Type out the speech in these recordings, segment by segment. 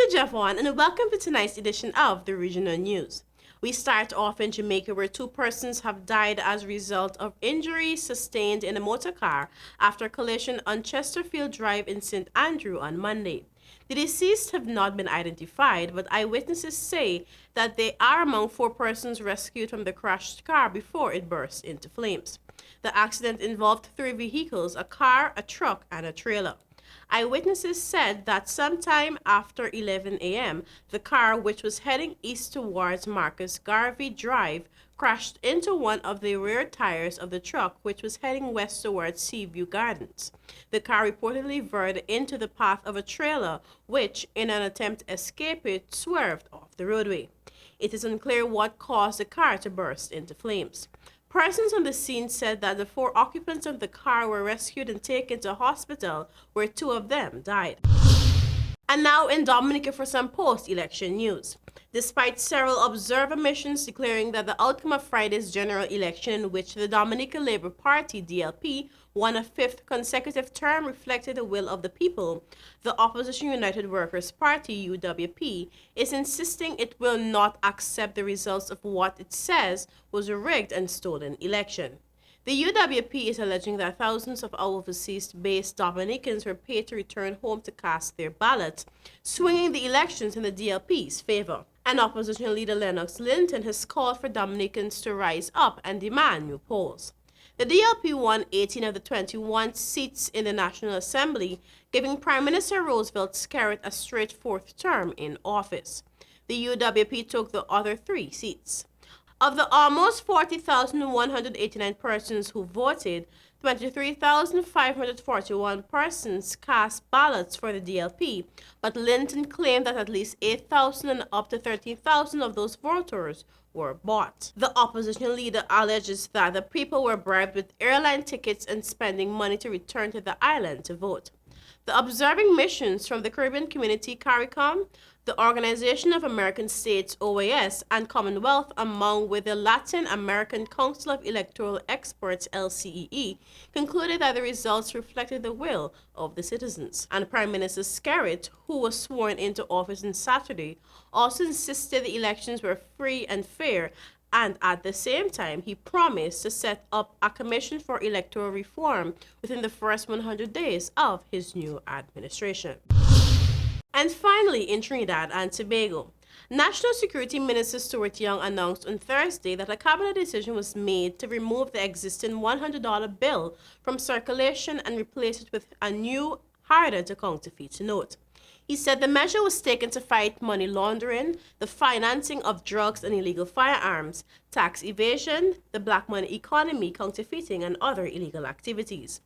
you, Javon, and welcome to tonight's edition of the Regional News. We start off in Jamaica, where 2 persons have died as a result of injuries sustained in a motor car after a collision on Chesterfield Drive in St. Andrew on Monday. The deceased have not been identified, but eyewitnesses say that they are among 4 persons rescued from the crashed car before it burst into flames. The accident involved 3 vehicles, a car, a truck, and a trailer. Eyewitnesses said that sometime after 11 a.m., the car, which was heading east towards Marcus Garvey Drive, crashed into one of the rear tires of the truck, which was heading west towards Seaview Gardens. The car reportedly veered into the path of a trailer, which, in an attempt to escape it, swerved off the roadway. It is unclear what caused the car to burst into flames. Persons on the scene said that the 4 occupants of the car were rescued and taken to a hospital, where 2 of them died. And now in Dominica for some post-election news. Despite several observer missions declaring that the outcome of Friday's general election, in which the Dominica Labour Party (DLP) won a 5th consecutive term, reflected the will of the people, the Opposition United Workers' Party (UWP) is insisting it will not accept the results of what it says was a rigged and stolen election. The UWP is alleging that thousands of overseas-based Dominicans were paid to return home to cast their ballots, swinging the elections in the DLP's favor. And opposition leader Lennox Linton has called for Dominicans to rise up and demand new polls. The DLP won 18 of the 21 seats in the National Assembly, giving Prime Minister Roosevelt Skerritt a straight 4th term in office. The UWP took the other 3 seats. Of the almost 40,189 persons who voted, 23,541 persons cast ballots for the DLP, but Linton claimed that at least 8,000 and up to 13,000 of those voters were bought. The opposition leader alleges that the people were bribed with airline tickets and spending money to return to the island to vote. The observing missions from the Caribbean Community CARICOM, the Organization of American States (OAS) and Commonwealth, along with the Latin American Council of Electoral Experts (LCEE), concluded that the results reflected the will of the citizens. And Prime Minister Skerritt, who was sworn into office on Saturday, also insisted the elections were free and fair, and at the same time, he promised to set up a commission for electoral reform within the first 100 days of his new administration. And finally, in Trinidad and Tobago, National Security Minister Stuart Young announced on Thursday that a cabinet decision was made to remove the existing $100 bill from circulation and replace it with a new, harder-to-counterfeit note. He said the measure was taken to fight money laundering, the financing of drugs and illegal firearms, tax evasion, the black money economy, counterfeiting, and other illegal activities.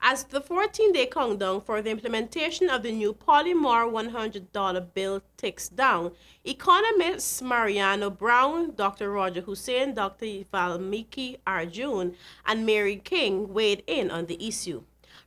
As the 14-day countdown for the implementation of the new Polymore $100 bill ticks down, economists Mariano Brown, Dr. Roger Hussein, Dr. Valmiki Arjun, and Mary King weighed in on the issue.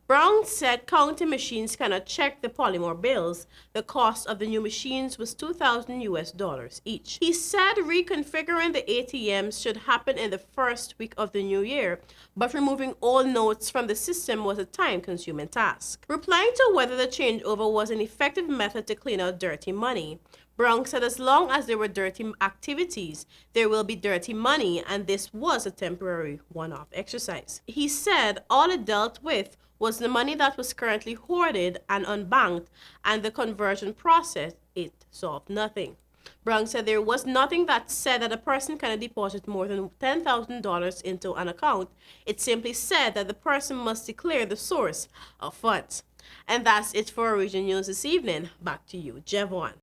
Brown said counting machines cannot check the Polymore bills. The cost of the new machines was $2,000 each. He said reconfiguring the ATMs should happen in the first week of the new year, but removing all notes from the system was a time-consuming task. Replying to whether the changeover was an effective method to clean out dirty money, Brown said as long as there were dirty activities, there will be dirty money, and this was a temporary one-off exercise. He said all it dealt with was the money that was currently hoarded and unbanked, and the conversion process, it solved nothing. Brown said there was nothing that said that a person cannot deposit more than $10,000 into an account. It simply said that the person must declare the source of funds. And that's it for our region news this evening. Back to you, Javon.